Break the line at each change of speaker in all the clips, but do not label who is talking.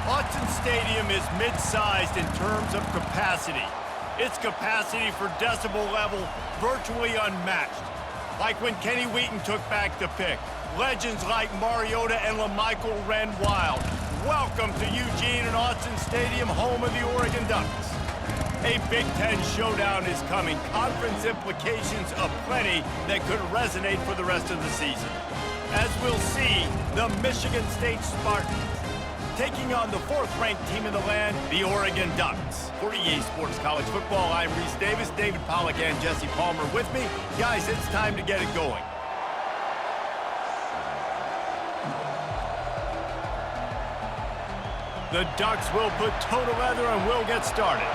Autzen Stadium is mid-sized in terms of capacity. Its capacity for decibel level virtually unmatched. Like when Kenny Wheaton took back the pick. Legends like Mariota and LaMichael ran wild. Welcome to Eugene and Autzen Stadium, home of the Oregon Ducks. A Big Ten showdown is coming. Conference implications aplenty that could resonate for the rest of the season. As we'll see, the Michigan State Spartans taking on the fourth-ranked team in the land, the Oregon Ducks. For EA Sports College Football, I'm Reese Davis, David Pollack, and Jesse Palmer with me. Guys, it's time to get it going. The Ducks will put toe to leather and we'll get started.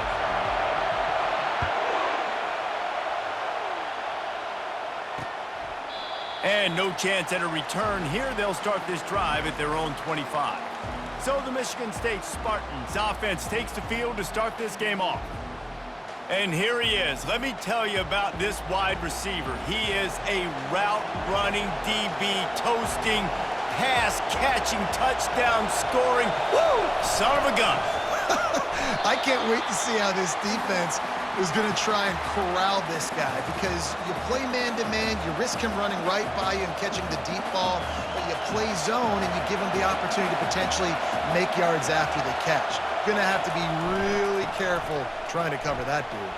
And no chance at a return here. They'll start this drive at their own 25. So the Michigan State Spartans offense takes the field to start this game off. And here he is. Let me tell you about this wide receiver. He is a route-running DB, toasting, pass-catching, touchdown-scoring, woo, son of a gun.
I can't wait to see how this defense is going to try and corral this guy, because you play man-to-man, you risk him running right by you and catching the deep ball, but you play zone and you give him the opportunity to potentially make yards after the catch. Going to have to be really careful trying to cover that dude.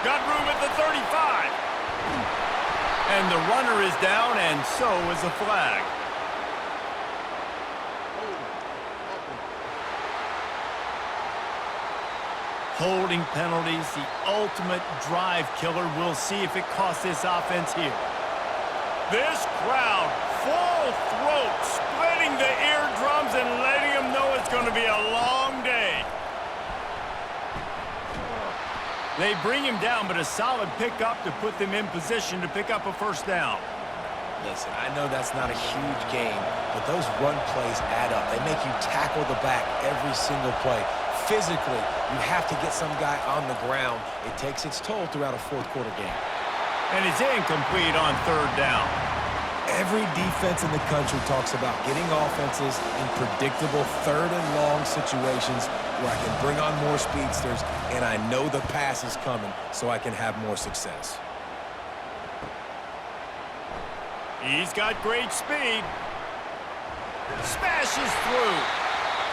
Got room at the 35. And the runner is down, and so is a flag. Holding penalties, the ultimate drive killer. We'll see if it costs this offense here. This crowd, full throat, splitting the eardrums and letting them know it's going to be a long day. They bring him down, but a solid pickup to put them in position to pick up a first down.
Listen, I know that's not a huge game, but those run plays add up. They make you tackle the back every single play. Physically, you have to get some guy on the ground. It takes its toll throughout a fourth-quarter game.
And it's incomplete on third down.
Every defense in the country talks about getting offenses in predictable third-and-long situations where I can bring on more speedsters, and I know the pass is coming, so I can have more success.
He's got great speed. Smashes through.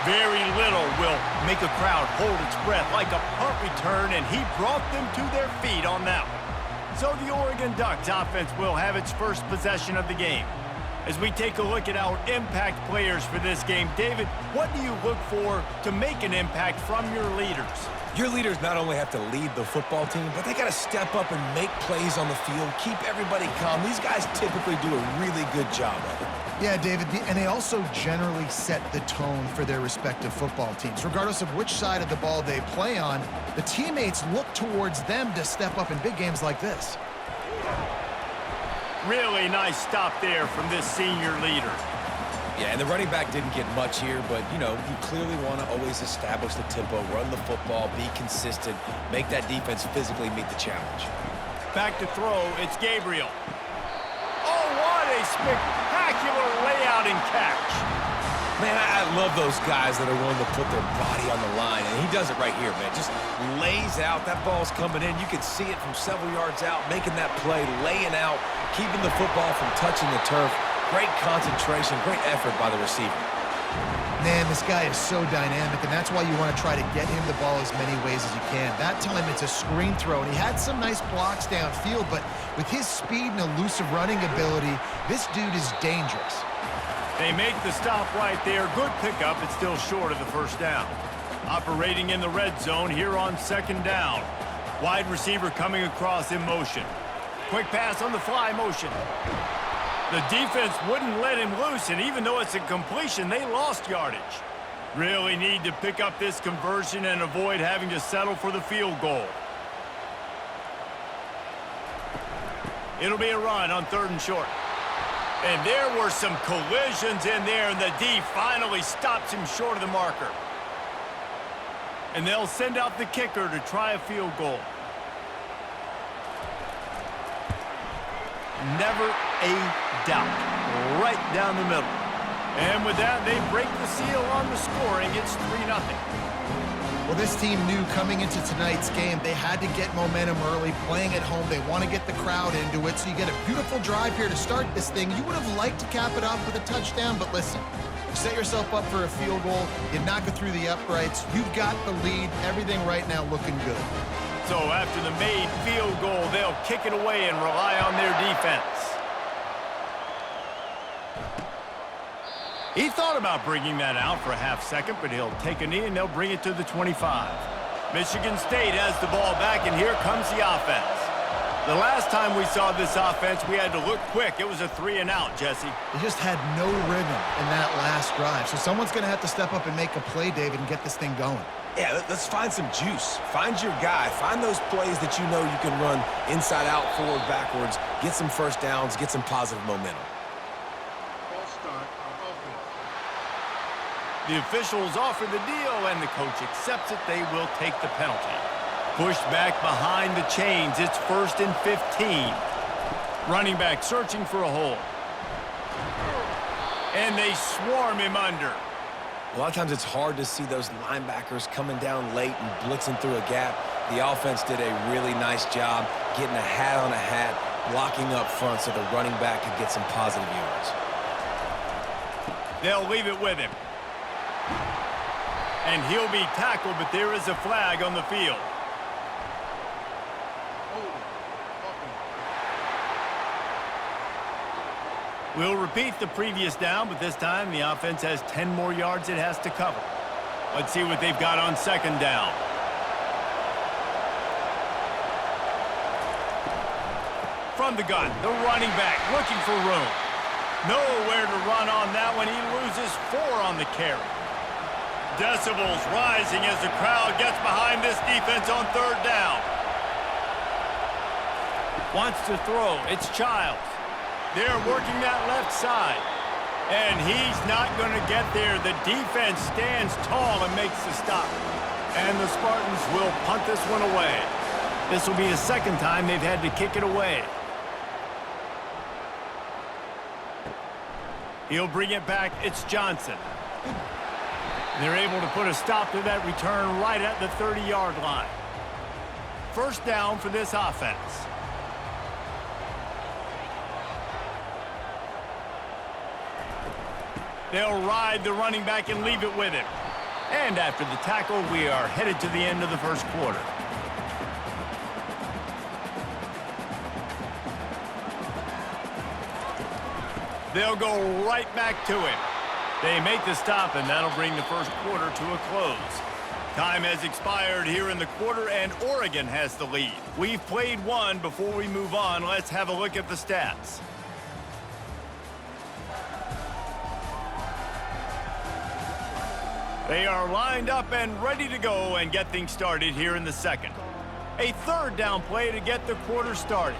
Very little will make a crowd hold its breath like a punt return, and he brought them to their feet on that one. So the Oregon Ducks offense will have its first possession of the game. As we take a look at our impact players for this game, David, what do you look for to make an impact from your leaders?
Your leaders not only have to lead the football team, but they got to step up and make plays on the field, keep everybody calm. These guys typically do a really good job of it.
Yeah, David, and they also generally set the tone for their respective football teams. Regardless of which side of the ball they play on, the teammates look towards them to step up in big games like this.
Really nice stop there from this senior leader.
Yeah, and the running back didn't get much here, but, you know, you clearly want to always establish the tempo, run the football, be consistent, make that defense physically meet the challenge.
Back to throw, it's Gabriel. Oh, what a spectacular layout and catch.
Man, I love those guys that are willing to put their body on the line, and he does it right here, man. Just lays out. That ball's coming in. You can see it from several yards out, making that play, laying out, keeping the football from touching the turf. Great concentration, great effort by the receiver.
Man, this guy is so dynamic, and that's why you want to try to get him the ball as many ways as you can. That time it's a screen throw, and he had some nice blocks downfield, but with his speed and elusive running ability, this dude is dangerous.
They make the stop right there. Good pickup. It's still short of the first down. Operating in the red zone here on second down. Wide receiver coming across in motion. Quick pass on the fly motion. The defense wouldn't let him loose, and even though it's a completion, they lost yardage. Really need to pick up this conversion and avoid having to settle for the field goal. It'll be a run on third and short. And there were some collisions in there, and the D finally stops him short of the marker. And they'll send out the kicker to try a field goal. Never a doubt. Right down the middle. And with that, they break the seal on the scoring. It's 3-0.
Well, this team knew coming into tonight's game they had to get momentum early, playing at home. They want to get the crowd into it, so you get a beautiful drive here to start this thing. You would have liked to cap it off with a touchdown, but listen, you set yourself up for a field goal, you knock it through the uprights, you've got the lead, everything right now looking good.
So after the made field goal, they'll kick it away and rely on their defense. He thought about bringing that out for a half second, but he'll take a knee and they'll bring it to the 25. Michigan State has the ball back, and here comes the offense. The last time we saw this offense, we had to look quick. It was a 3-and-out, Jesse.
They just had no rhythm in that last drive, so someone's going to have to step up and make a play, David, and get this thing going.
Yeah, let's find some juice. Find your guy. Find those plays that you know you can run inside out, forward, backwards, get some first downs, get some positive momentum.
The officials offer the deal, and the coach accepts it. They will take the penalty. Pushed back behind the chains. It's 1st and 15. Running back searching for a hole. And they swarm him under.
A lot of times it's hard to see those linebackers coming down late and blitzing through a gap. The offense did a really nice job getting a hat on a hat, blocking up front so the running back could get some positive yards.
They'll leave it with him. And he'll be tackled, but there is a flag on the field. We'll repeat the previous down, but this time the offense has 10 more yards it has to cover. Let's see what they've got on 2nd down. From the gun, the running back looking for room. Nowhere to run on that one. He loses 4 on the carry. Decibels rising as the crowd gets behind this defense on 3rd down. Wants to throw. It's Childs. They're working that left side. And he's not going to get there. The defense stands tall and makes the stop. And the Spartans will punt this one away. This will be the 2nd time they've had to kick it away. He'll bring it back. It's Johnson. They're able to put a stop to that return right at the 30-yard line. 1st down for this offense. They'll ride the running back and leave it with him. And after the tackle, we are headed to the end of the 1st quarter. They'll go right back to him. They make the stop, and that'll bring the 1st quarter to a close. Time has expired here in the quarter, and Oregon has the lead. We've played one. Before we move on, let's have a look at the stats. They are lined up and ready to go and get things started here in the 2nd. A 3rd down play to get the quarter started.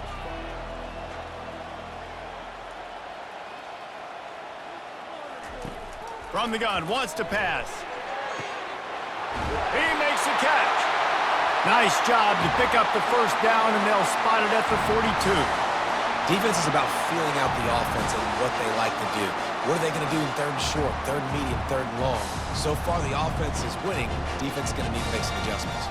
From the gun, wants to pass. He makes a catch. Nice job to pick up the 1st down, and they'll spot it at the 42.
Defense is about feeling out the offense and what they like to do. What are they going to do in 3rd and short, 3rd and medium, 3rd and long? So far, the offense is winning. Defense is going to need to make some adjustments.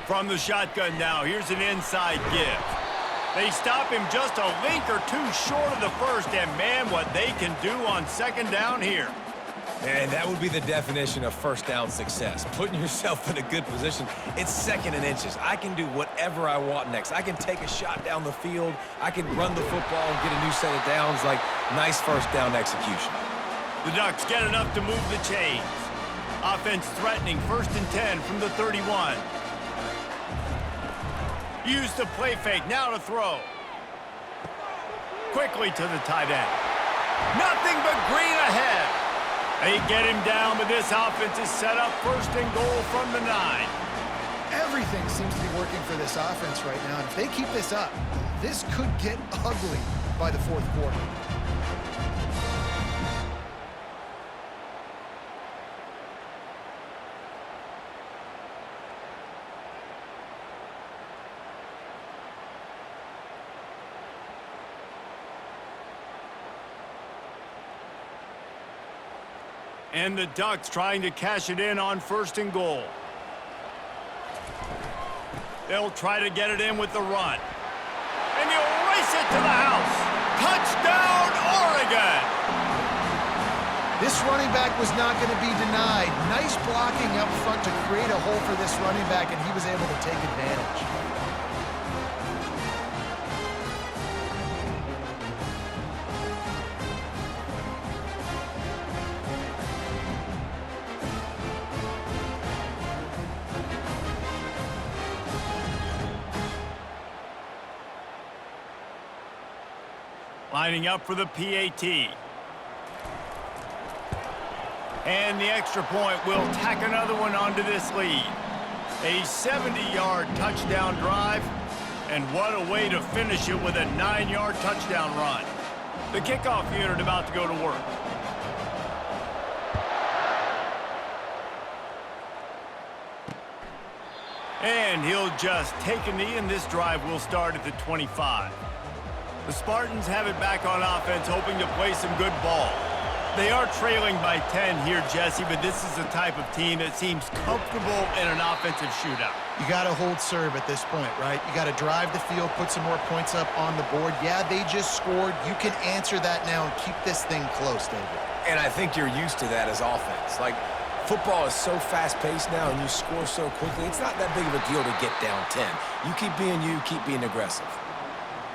From the shotgun now, here's an inside give. They stop him just a link or 2 short of the 1st, and man, what they can do on 2nd down here.
And that would be the definition of 1st down success. Putting yourself in a good position. It's 2nd and inches. I can do whatever I want next. I can take a shot down the field. I can run the football and get a new set of downs. Like, nice 1st down execution.
The Ducks get enough to move the chains. Offense threatening, 1st and 10 from the 31. Use the play fake, now to throw. Quickly to the tight end. Nothing but green ahead. They get him down, but this offense is set up 1st and goal from the 9.
Everything seems to be working for this offense right now, and if they keep this up, this could get ugly by the 4th quarter.
And the Ducks trying to cash it in on 1st and goal. They'll try to get it in with the run. And he'll race it to the house. Touchdown, Oregon!
This running back was not going to be denied. Nice blocking up front to create a hole for this running back, and he was able to take advantage.
Lining up for the PAT. And the extra point will tack another one onto this lead. A 70-yard touchdown drive. And what a way to finish it with a 9-yard touchdown run. The kickoff unit about to go to work. And he'll just take a knee, and this drive will start at the 25. The Spartans have it back on offense, hoping to play some good ball. They are trailing by 10 here, Jesse, but this is the type of team that seems comfortable in an offensive shootout.
You got to hold serve at this point, right? You got to drive the field, put some more points up on the board. Yeah, they just scored. You can answer that now and keep this thing close, David.
And I think you're used to that as offense. Like, football is so fast-paced now and you score so quickly, it's not that big of a deal to get down 10. You keep being aggressive.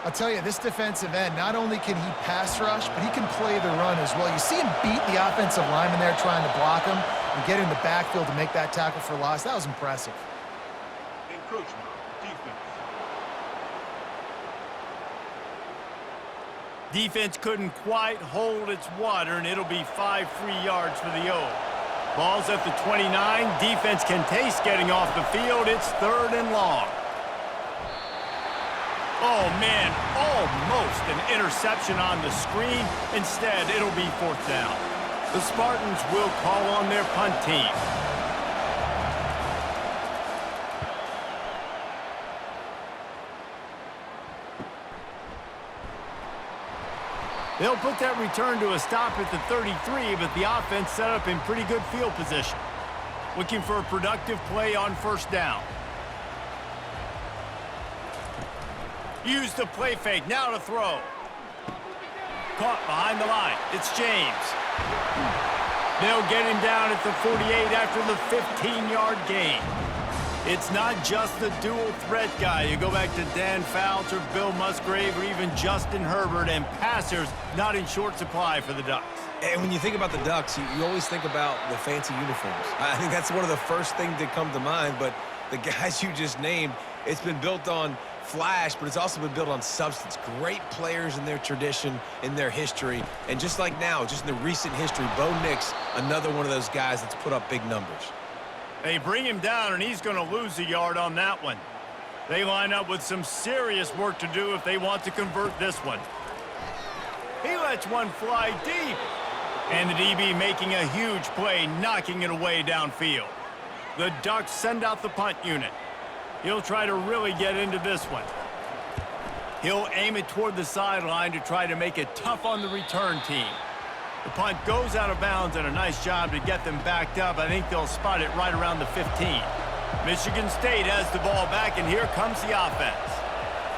I'll tell you, this defensive end, not only can he pass rush, but he can play the run as well. You see him beat the offensive lineman there trying to block him and get in the backfield to make that tackle for loss. That was impressive.
Encroachment, defense.
Defense couldn't quite hold its water, and it'll be 5 free yards for the O. Ball's at the 29. Defense can taste getting off the field. It's 3rd and long. Oh, man, almost an interception on the screen. Instead, it'll be 4th down. The Spartans will call on their punt team. They'll put that return to a stop at the 33, but the offense set up in pretty good field position. Looking for a productive play on 1st down. Use the play fake, now to throw. Caught behind the line, it's James. They'll get him down at the 48 after the 15-yard gain. It's not just the dual threat guy. You go back to Dan Fouts or Bill Musgrave or even Justin Herbert, and passers not in short supply for the Ducks.
And when you think about the Ducks, you always think about the fancy uniforms. I think that's one of the first things that come to mind, but the guys you just named, it's been built on flash, but it's also been built on substance. Great players in their tradition, in their history, and just like now, just in the recent history, Bo Nix, another one of those guys that's put up big numbers.
They bring him down, and he's going to lose a yard on that one. They line up with some serious work to do if they want to convert this one. He lets one fly deep. And the DB making a huge play, knocking it away downfield. The Ducks send out the punt unit. He'll try to really get into this one. He'll aim it toward the sideline to try to make it tough on the return team. The punt goes out of bounds, and a nice job to get them backed up. I think they'll spot it right around the 15. Michigan State has the ball back, and here comes the offense.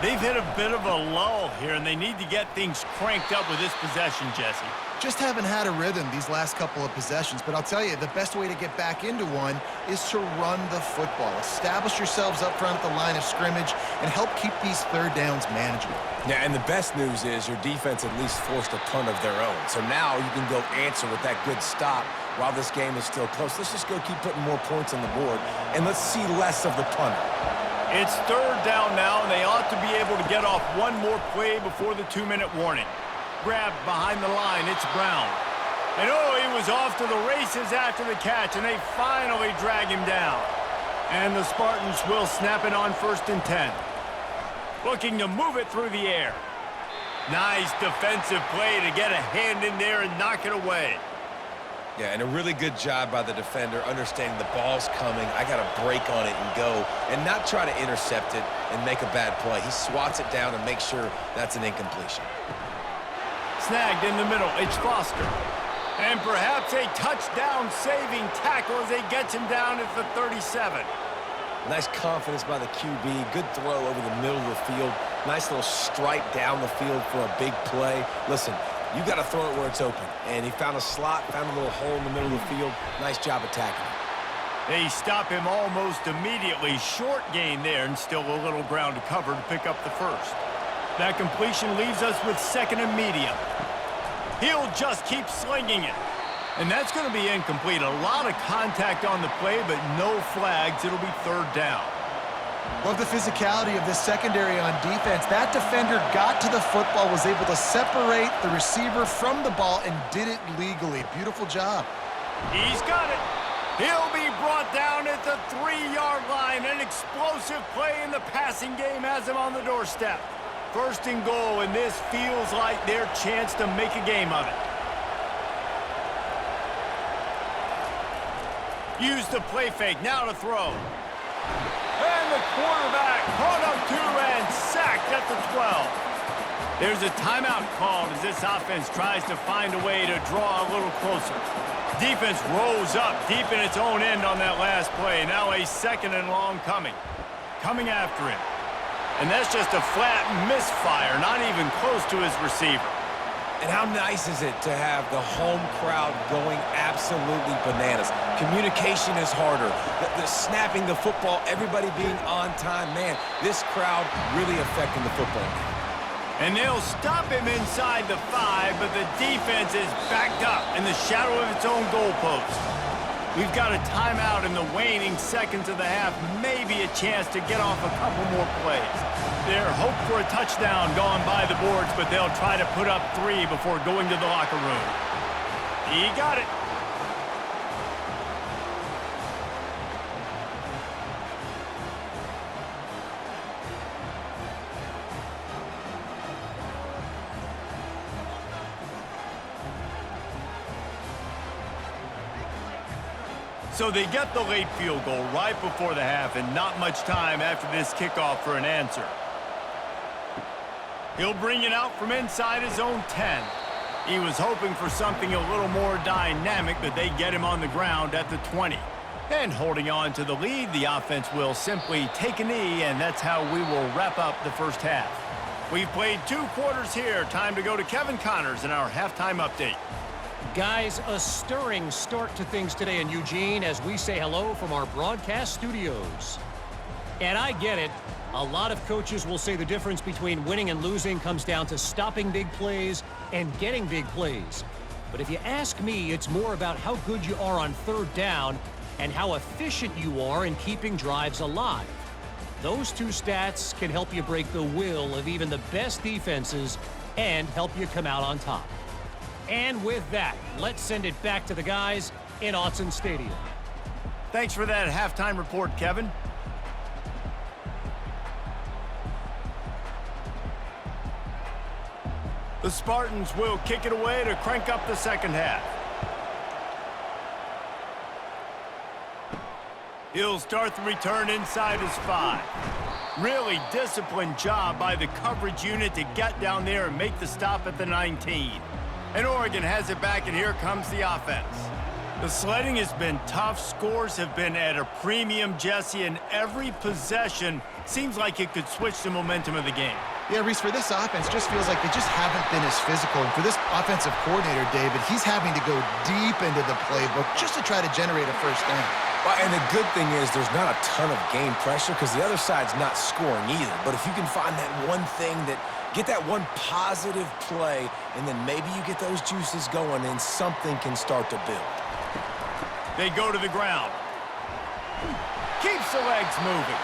They've hit a bit of a lull here, and they need to get things cranked up with this possession, Jesse.
Just haven't had a rhythm these last couple of possessions, but I'll tell you, the best way to get back into one is to run the football. Establish yourselves up front at the line of scrimmage and help keep these 3rd downs manageable.
Yeah, and the best news is your defense at least forced a punt of their own. So now you can go answer with that good stop while this game is still close. Let's just go keep putting more points on the board, and let's see less of the punter.
It's 3rd down now, and they ought to be able to get off one more play before the 2-minute warning. Grabbed behind the line, it's Brown. And oh, he was off to the races after the catch, and they finally drag him down. And the Spartans will snap it on 1st and 10. Looking to move it through the air. Nice defensive play to get a hand in there and knock it away.
Yeah, and a really good job by the defender, understanding the ball's coming. I got to break on it and go, and not try to intercept it and make a bad play. He swats it down and makes sure that's an incompletion.
Snagged in the middle, it's Foster. And perhaps a touchdown-saving tackle as he gets him down at the 37.
Nice confidence by the QB. Good throw over the middle of the field. Nice little strike down the field for a big play. Listen, you got to throw it where it's open. And he found a slot, found a little hole in the middle of the field. Nice job attacking it.
They stop him almost immediately. Short gain there, and still a little ground to cover to pick up the first. That completion leaves us with second and medium. He'll just keep slinging it. And that's going to be incomplete. A lot of contact on the play, but no flags. It'll be third down.
Love the physicality of this secondary on defense. That defender got to the football, was able to separate the receiver from the ball, and did it legally. Beautiful job.
He's got it. He'll be brought down at the 3-yard line. An explosive play in the passing game has him on the doorstep. First and goal, and this feels like their chance to make a game of it. Use the play fake, now to throw. And the quarterback caught up to and sacked at the 12. There's a timeout called as this offense tries to find a way to draw a little closer. Defense rolls up deep in its own end on that last play. Now a second and long coming after him. And that's just a flat misfire, not even close to his receiver.
And how nice is it to have the home crowd going absolutely bananas? Communication is harder. The snapping the football, everybody being on time. Man, this crowd really affecting the football game.
And they'll stop him inside the 5, but the defense is backed up in the shadow of its own goalpost. We've got a timeout in the waning seconds of the half, maybe a chance to get off a couple more plays. Their hope for a touchdown gone by the boards, but they'll try to put up 3 before going to the locker room. He got it. So they get the late field goal right before the half, and not much time after this kickoff for an answer. He'll bring it out from inside his own 10. He was hoping for something a little more dynamic, but they get him on the ground at the 20. And holding on to the lead, the offense will simply take a knee, and that's how we will wrap up the first half. We've played 2 quarters here. Time to go to Kevin Connors in our halftime update.
Guys, a stirring start to things today in Eugene as we say hello from our broadcast studios. And I get it. A lot of coaches will say the difference between winning and losing comes down to stopping big plays and getting big plays. But if you ask me, it's more about how good you are on third down and how efficient you are in keeping drives alive. Those 2 stats can help you break the will of even the best defenses and help you come out on top. And with that, let's send it back to the guys in Autzen Stadium.
Thanks for that halftime report, Kevin. The Spartans will kick it away to crank up the second half. He'll start the return inside his 5. Really disciplined job by the coverage unit to get down there and make the stop at the 19. And Oregon has it back, and here comes the offense. The sledding has been tough. Scores have been at a premium, Jesse, and every possession seems like it could switch the momentum of the game.
Yeah, Reese, for this offense, just feels like they just haven't been as physical. And for this offensive coordinator, David, he's having to go deep into the playbook just to try to generate a first down.
Well, and the good thing is there's not a ton of game pressure because the other side's not scoring either. But if you can find that one thing that get that one positive play, and then maybe you get those juices going, and something can start to build.
They go to the ground. Keeps the legs moving.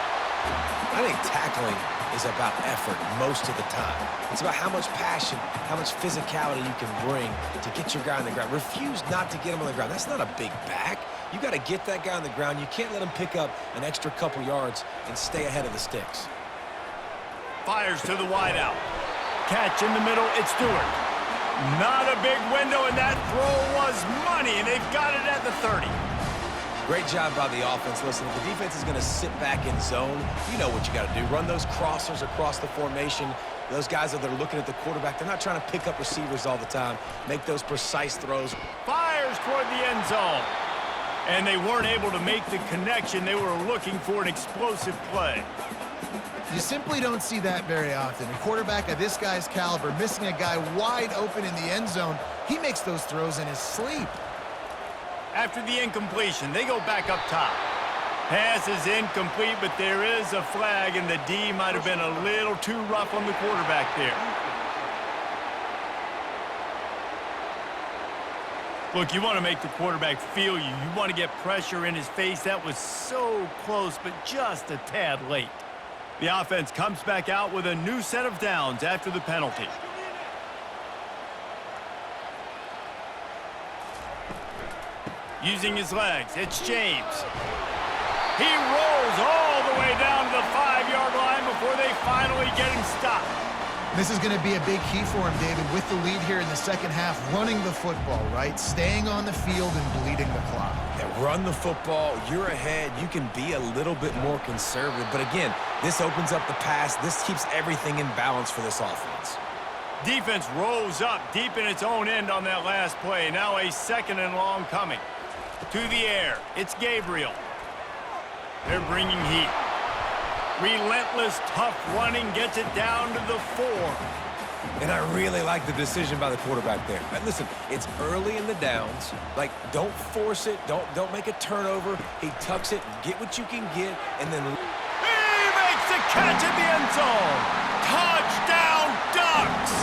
I think tackling is about effort most of the time. It's about how much passion, how much physicality you can bring to get your guy on the ground. Refuse not to get him on the ground. That's not a big back. You got to get that guy on the ground. You can't let him pick up an extra couple yards and stay ahead of the sticks.
Fires to the wideout. Catch in the middle, it's Stewart. Not a big window, and that throw was money, and they've got it at the 30.
Great job by the offense. Listen, if the defense is going to sit back in zone, you know what you got to do. Run those crossers across the formation Those guys that are looking at the quarterback, they're not trying to pick up receivers all the time, make those precise throws.
Fires toward the end zone. And they weren't able to make the connection. They were looking for an explosive play.
You simply don't see that very often. A quarterback of this guy's caliber missing a guy wide open in the end zone. He makes those throws in his sleep.
After the incompletion, they go back up top. Pass is incomplete, but there is a flag, and the D might have been a little too rough on the quarterback there. Look, you want to make the quarterback feel you. You want to get pressure in his face. That was so close, but just a tad late. The offense comes back out with a new set of downs after the penalty. Using his legs, it's James. He rolls all the way down to the 5-yard line before they finally get him stopped.
This is going to be a big key for him, David, with the lead here in the second half, running the football, right? Staying on the field and bleeding the clock.
Yeah, run the football. You're ahead. You can be a little bit more conservative. But again, this opens up the pass. This keeps everything in balance for this offense.
Defense rolls up deep in its own end on that last play. Now a 2nd and long coming. To the air, it's Gabriel. They're bringing heat. Relentless, tough running gets it down to the 4.
And I really like the decision by the quarterback there. But listen, it's early in the downs. Like, don't force it. Don't make a turnover. He tucks it, get what you can get, and then...
He makes the catch in the end zone. Touchdown, Ducks!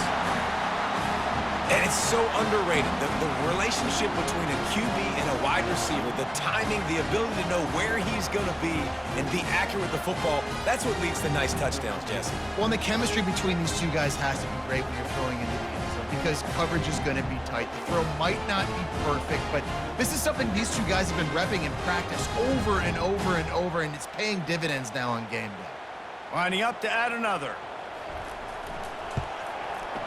And it's so underrated. The relationship between a QB and a wide receiver, the timing, the ability to know where he's going to be and be accurate with the football, that's what leads to nice touchdowns, Jesse.
Well, and the chemistry between these two guys has to be great when you're throwing into the end zone because coverage is going to be tight. The throw might not be perfect, but this is something these two guys have been repping in practice over and over and over, and it's paying dividends now on game day.
Lining up to add another.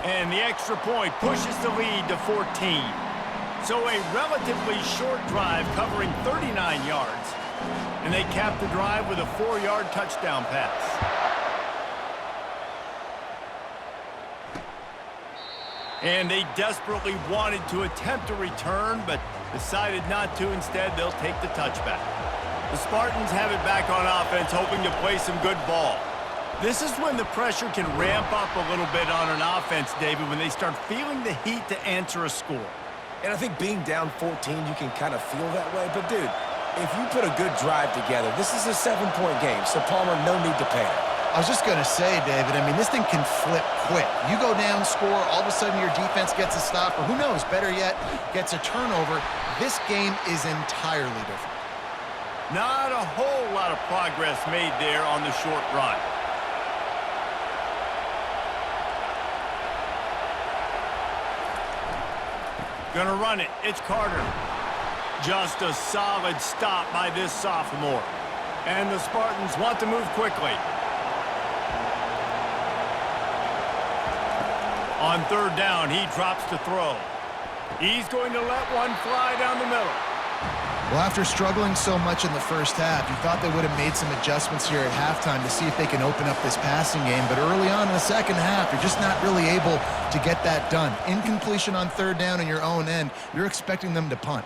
And the extra point pushes the lead to 14. So a relatively short drive covering 39 yards. And they cap the drive with a 4-yard touchdown pass. And they desperately wanted to attempt a return, but decided not to. Instead, they'll take the touchback. The Spartans have it back on offense, hoping to play some good ball. This is when the pressure can ramp up a little bit on an offense, David, when they start feeling the heat to answer a score.
And I think being down 14, you can kind of feel that way. But, dude, if you put a good drive together, this is a 7-point game, so Palmer, no need to panic.
I was just going to say, David, I mean, this thing can flip quick. You go down, score, all of a sudden your defense gets a stop, or who knows, better yet, gets a turnover. This game is entirely different.
Not a whole lot of progress made there on the short run. Gonna run it. It's Carter. Just a solid stop by this sophomore. And the Spartans want to move quickly. On 3rd down, he drops to throw. He's going to let one fly down the middle.
Well, after struggling so much in the first half, you thought they would have made some adjustments here at halftime to see if they can open up this passing game. But early on in the second half, you're just not really able to get that done. Incompletion on 3rd down in your own end, you're expecting them to punt.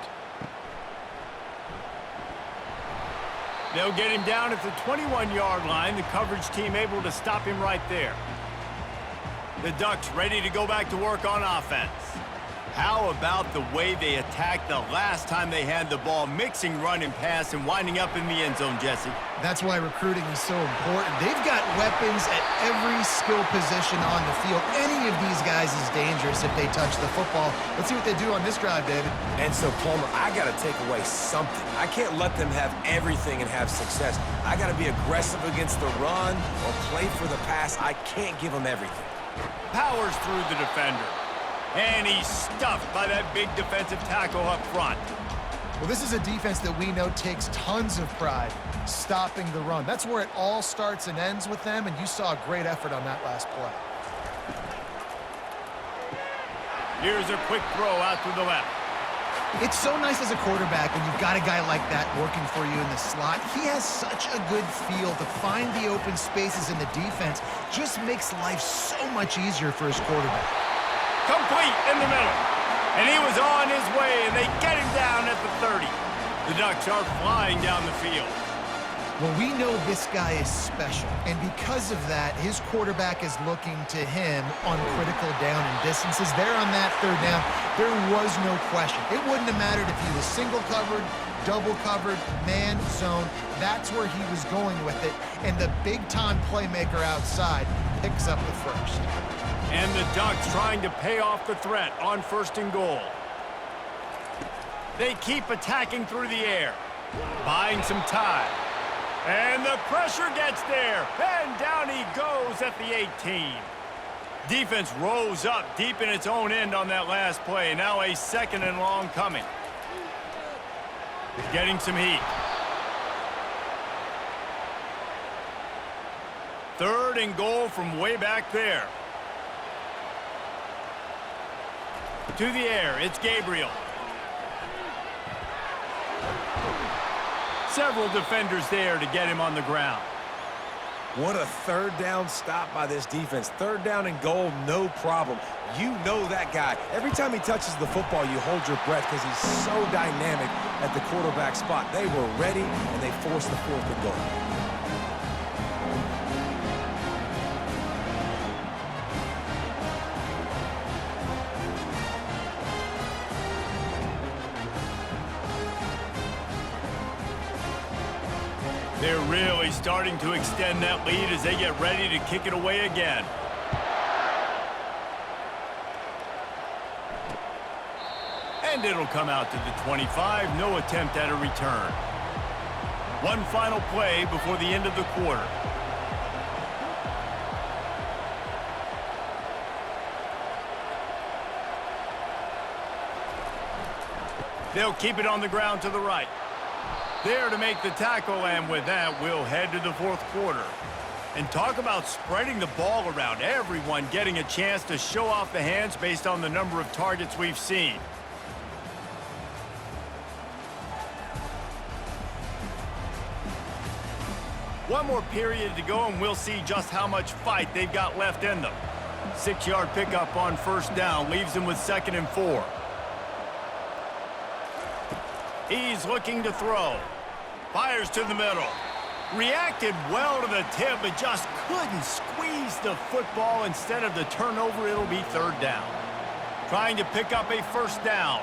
They'll get him down at the 21-yard line. The coverage team able to stop him right there. The Ducks ready to go back to work on offense. How about the way they attacked the last time they had the ball, mixing run and pass and winding up in the end zone, Jesse?
That's why recruiting is so important. They've got weapons at every skill position on the field. Any of these guys is dangerous if they touch the football. Let's see what they do on this drive, David.
And so, Palmer, I got to take away something. I can't let them have everything and have success. I got to be aggressive against the run or play for the pass. I can't give them everything.
Powers through the defender. And he's stuffed by that big defensive tackle up front.
Well, this is a defense that we know takes tons of pride stopping the run. That's where it all starts and ends with them, and you saw a great effort on that last play.
Here's a quick throw out to the left.
It's so nice as a quarterback when you've got a guy like that working for you in the slot. He has such a good feel to find the open spaces in the defense. Just makes life so much easier for his quarterback.
Complete in the middle. And he was on his way, and they get him down at the 30. The Ducks are flying down the field.
Well, we know this guy is special, and because of that, his quarterback is looking to him on critical down and distances. There on that third down, there was no question. It wouldn't have mattered if he was single covered, double covered, man, zone. That's where he was going with it, and the big-time playmaker outside picks up the first.
And the Ducks trying to pay off the threat on 1st and goal. They keep attacking through the air, buying some time. And the pressure gets there, and down he goes at the 18. Defense rose up deep in its own end on that last play. Now a 2nd and long coming. Getting some heat. 3rd and goal from way back there. To the air, it's Gabriel. Several defenders there to get him on the ground.
What a 3rd down stop by this defense. 3rd down and goal, no problem. You know that guy. Every time he touches the football, you hold your breath because he's so dynamic at the quarterback spot. They were ready, and they forced the 4th and goal.
They're really starting to extend that lead as they get ready to kick it away again. And it'll come out to the 25. No attempt at a return. One final play before the end of the quarter. They'll keep it on the ground to the right. There to make the tackle, and with that, we'll head to the 4th quarter. And talk about spreading the ball around. Everyone getting a chance to show off the hands based on the number of targets we've seen. One more period to go, and we'll see just how much fight they've got left in them. 6-yard pickup on 1st down leaves them with 2nd and 4. He's looking to throw. Fires to the middle. Reacted well to the tip, but just couldn't squeeze the football. Instead of the turnover, it'll be 3rd down. Trying to pick up a 1st down.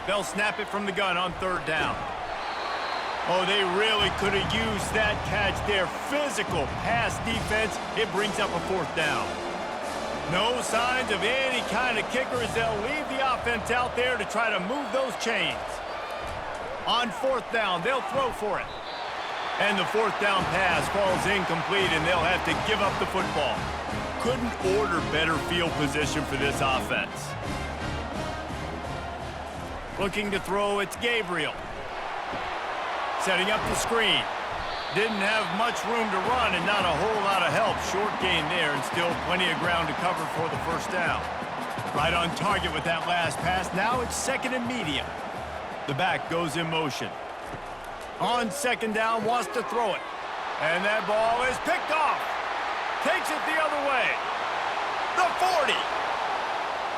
They'll snap it from the gun on 3rd down. Oh, they really could have used that catch there. Physical pass defense. It brings up a 4th down. No signs of any kind of kickers. They'll leave the offense out there to try to move those chains. On 4th down, they'll throw for it. And the 4th down pass falls incomplete, and they'll have to give up the football. Couldn't order better field position for this offense. Looking to throw, it's Gabriel. Setting up the screen. Didn't have much room to run and not a whole lot of help. Short gain there and still plenty of ground to cover for the 1st down. Right on target with that last pass. Now it's 2nd and medium. The back goes in motion. On 2nd down, wants to throw it. And that ball is picked off. Takes it the other way. The 40.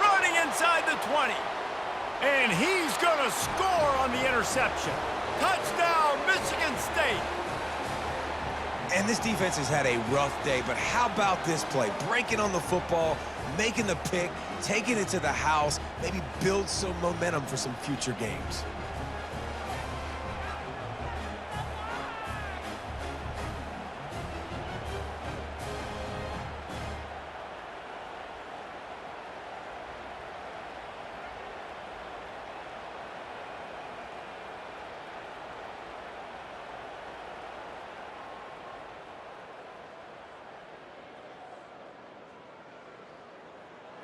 Running inside the 20. And he's going to score on the interception. Touchdown, Michigan State.
And this defense has had a rough day, but how about this play? Breaking on the football, making the pick, taking it to the house, maybe build some momentum for some future games.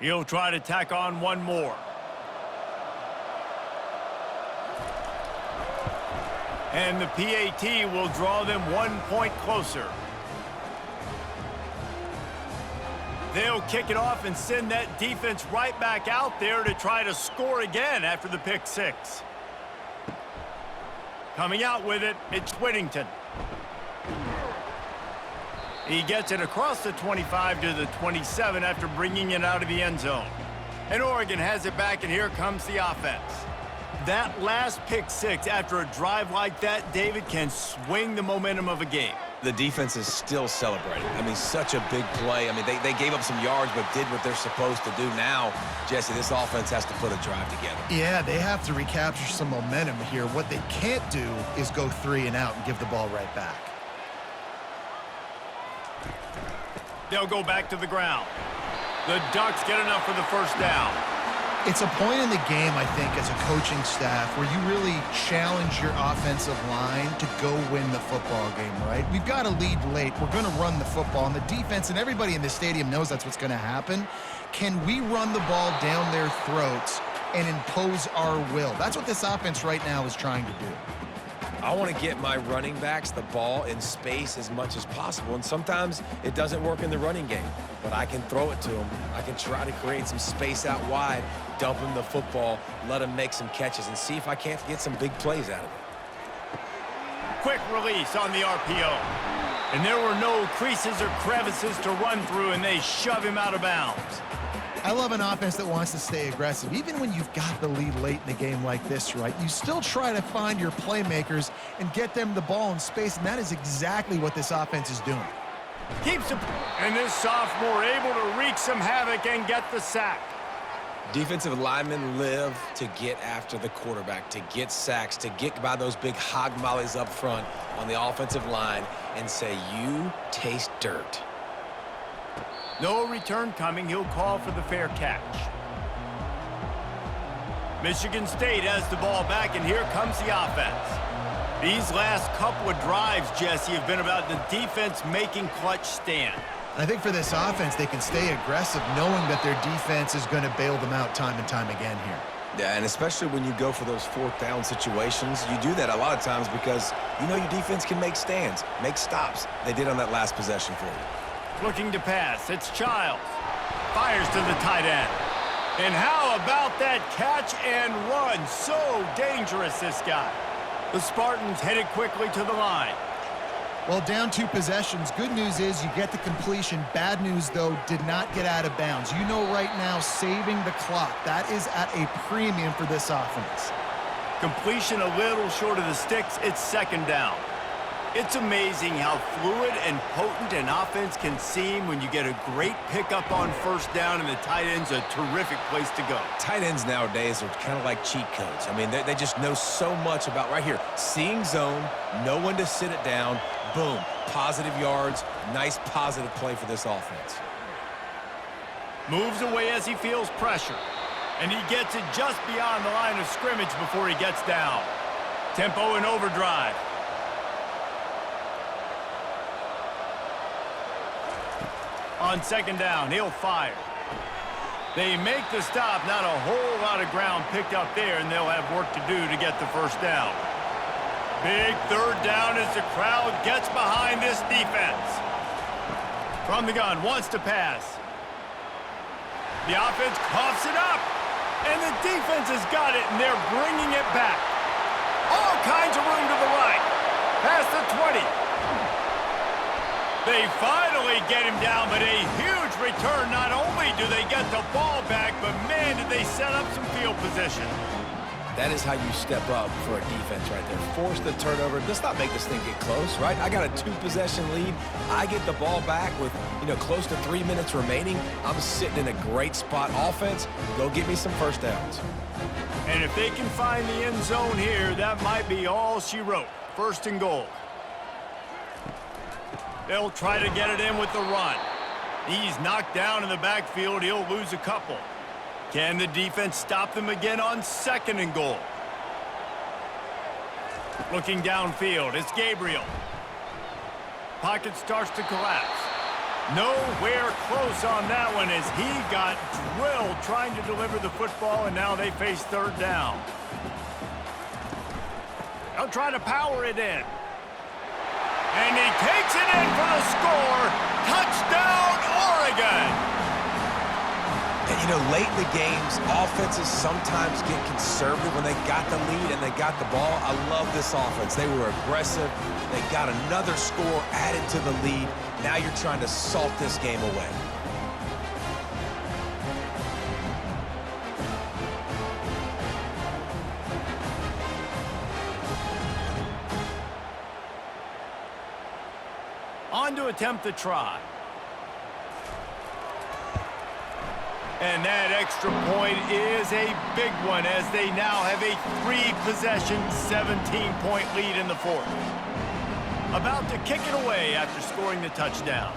He'll try to tack on one more. And the PAT will draw them 1 point closer. They'll kick it off and send that defense right back out there to try to score again after the pick six. Coming out with it, it's Whittington. He gets it across the 25 to the 27 after bringing it out of the end zone. And Oregon has it back, and here comes the offense. That last pick six after a drive like that, David, can swing the momentum of a game.
The defense is still celebrating. I mean, such a big play. I mean, they gave up some yards but did what they're supposed to do. Now, Jesse, this offense has to put a drive together.
Yeah, they have to recapture some momentum here. What they can't do is go 3 and out and give the ball right back.
They'll go back to the ground. The Ducks get enough for the first down.
It's a point in the game, I think, as a coaching staff where you really challenge your offensive line to go win the football game, right? We've got to lead late. We're going to run the football. And the defense and everybody in the stadium knows that's what's going to happen. Can we run the ball down their throats and impose our will? That's what this offense right now is trying to do.
I want to get my running backs the ball in space as much as possible, and sometimes it doesn't work in the running game, but I can throw it to them. I can try to create some space out wide, dump them the football, let them make some catches, and see if I can't get some big plays out of it.
Quick release on the RPO. And there were no creases or crevices to run through, and they shove him out of bounds.
I love an offense that wants to stay aggressive. Even when you've got the lead late in the game like this, right, you still try to find your playmakers and get them the ball in space, and that is exactly what this offense is doing.
Keeps it, and this sophomore able to wreak some havoc and get the sack.
Defensive linemen live to get after the quarterback, to get sacks, to get by those big hog mollies up front on the offensive line and say, you taste dirt.
No return coming. He'll call for the fair catch. Michigan State has the ball back, and here comes the offense. These last couple of drives, Jesse, have been about the defense making clutch stand.
I think for this offense, they can stay aggressive knowing that their defense is going to bail them out time and time again here.
Yeah, and especially when you go for those fourth down situations, you do that a lot of times because you know your defense can make stands, make stops. They did on that last possession for you.
Looking to pass. It's Childs. Fires to the tight end. And how about that catch and run? So dangerous, this guy. The Spartans headed quickly to the line.
Well, down 2 possessions. Good news is you get the completion. Bad news, though, did not get out of bounds. You know right now, saving the clock. That is at a premium for this offense.
Completion a little short of the sticks. It's second down. It's amazing how fluid and potent an offense can seem when you get a great pickup on first down and the tight end's a terrific place to go.
Tight ends nowadays are kind of like cheat codes. I mean, they just know so much about right here. Seeing zone, know when to sit it down, boom, positive yards, nice positive play for this offense.
Moves away as he feels pressure. And he gets it just beyond the line of scrimmage before he gets down. Tempo and overdrive. On second down, he'll fire. They make the stop. Not a whole lot of ground picked up there, and they'll have work to do to get the first down. Big third down as the crowd gets behind this defense. From the gun, wants to pass. The offense coughs it up, and the defense has got it, and they're bringing it back. All kinds of room to the right. Past the 20. They finally get him down, but a huge return. Not only do they get the ball back, but man, did they set up some field position.
That is how you step up for a defense right there. Force the turnover. Let's not make this thing get close, right? I got a 2-possession lead. I get the ball back with, close to 3 minutes remaining. I'm sitting in a great spot. Offense, go get me some first downs.
And if they can find the end zone here, that might be all she wrote. First and goal. They'll try to get it in with the run. He's knocked down in the backfield. He'll lose a couple. Can the defense stop them again on second and goal? Looking downfield, it's Gabriel. Pocket starts to collapse. Nowhere close on that one as he got drilled trying to deliver the football, and now they face third down. They'll try to power it in. And he takes it in for the score. Touchdown, Oregon!
And, you know, late in the games, offenses sometimes get conservative when they got the lead and they got the ball. I love this offense. They were aggressive. They got another score added to the lead. Now you're trying to salt this game away.
On to attempt the try. And that extra point is a big one as they now have a 3-possession, 17-point lead in the fourth. About to kick it away after scoring the touchdown.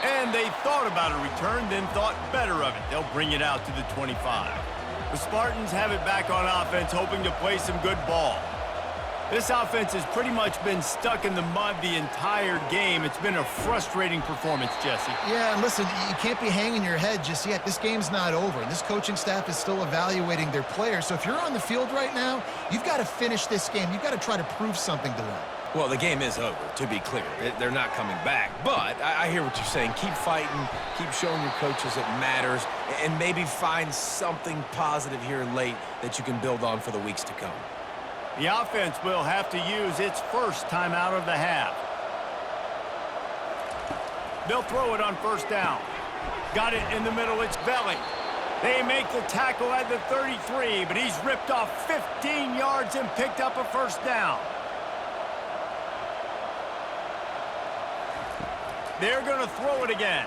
And they thought about a return, then thought better of it. They'll bring it out to the 25. The Spartans have it back on offense, hoping to play some good ball. This offense has pretty much been stuck in the mud the entire game. It's been a frustrating performance, Jesse.
Yeah, and listen, you can't be hanging your head just yet. This game's not over, and this coaching staff is still evaluating their players. So if you're on the field right now, you've got to finish this game. You've got to try to prove something to them.
Well, the game is over, to be clear. They're not coming back. But I hear what you're saying. Keep fighting. Keep showing your coaches it matters. And maybe find something positive here late that you can build on for the weeks to come.
The offense will have to use its first timeout of the half. They'll throw it on first down. Got it in the middle. It's Belly. They make the tackle at the 33, but he's ripped off 15 yards and picked up a first down. They're going to throw it again.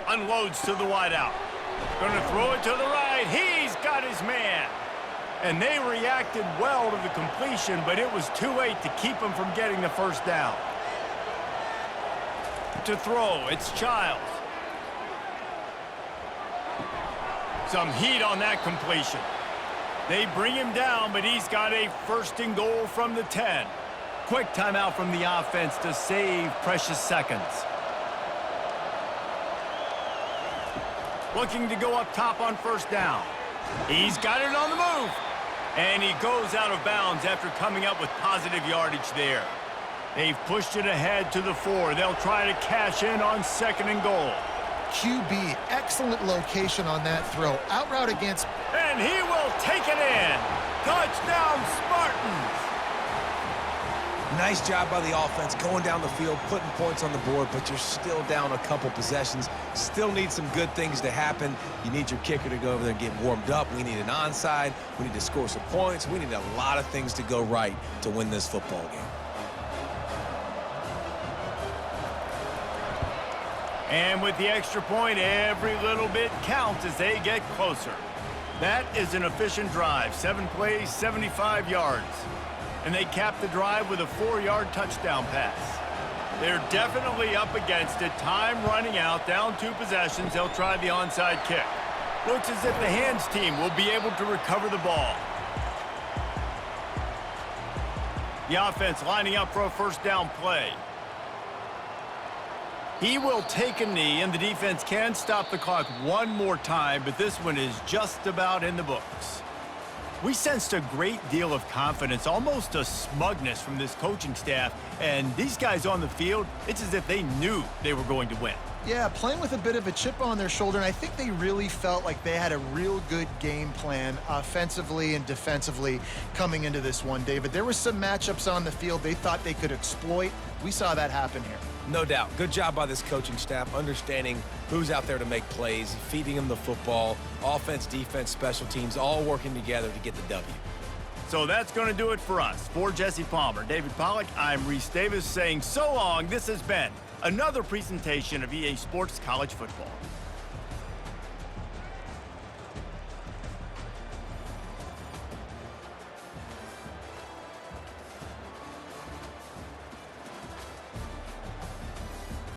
Unloads to the wideout. Going to throw it to the right. He's got his man. And they reacted well to the completion, but it was too late to keep him from getting the first down. To throw, it's Childs. Some heat on that completion. They bring him down, but he's got a first and goal from the 10. Quick timeout from the offense to save precious seconds. Looking to go up top on first down. He's got it on the move. And he goes out of bounds after coming up with positive yardage there. They've pushed it ahead to the 4. They'll try to cash in on second and goal.
QB, excellent location on that throw. Out route against...
And he will take it in. Touchdown, Spartans.
Nice job by the offense going down the field, putting points on the board, but you're still down a couple possessions. Still need some good things to happen. You need your kicker to go over there and get warmed up. We need an onside. We need to score some points. We need a lot of things to go right to win this football game.
And with the extra point, every little bit counts as they get closer. That is an efficient drive. 7 plays, 75 yards. And they cap the drive with a 4-yard touchdown pass. They're definitely up against it. Time running out, down 2 possessions. They'll try the onside kick. Looks as if the hands team will be able to recover the ball. The offense lining up for a first down play. He will take a knee, and the defense can stop the clock one more time, but this one is just about in the books. We sensed a great deal of confidence, almost a smugness from this coaching staff, and these guys on the field, it's as if they knew they were going to win.
Yeah, playing with a bit of a chip on their shoulder, and I think they really felt like they had a real good game plan offensively and defensively coming into this one, David. There were some matchups on the field they thought they could exploit. We saw that happen here.
No doubt. Good job by this coaching staff, understanding who's out there to make plays, feeding them the football, offense, defense, special teams, all working together to get the W.
So that's going to do it for us. For Jesse Palmer, David Pollack, I'm Reese Davis saying so long. This has been another presentation of EA Sports College Football.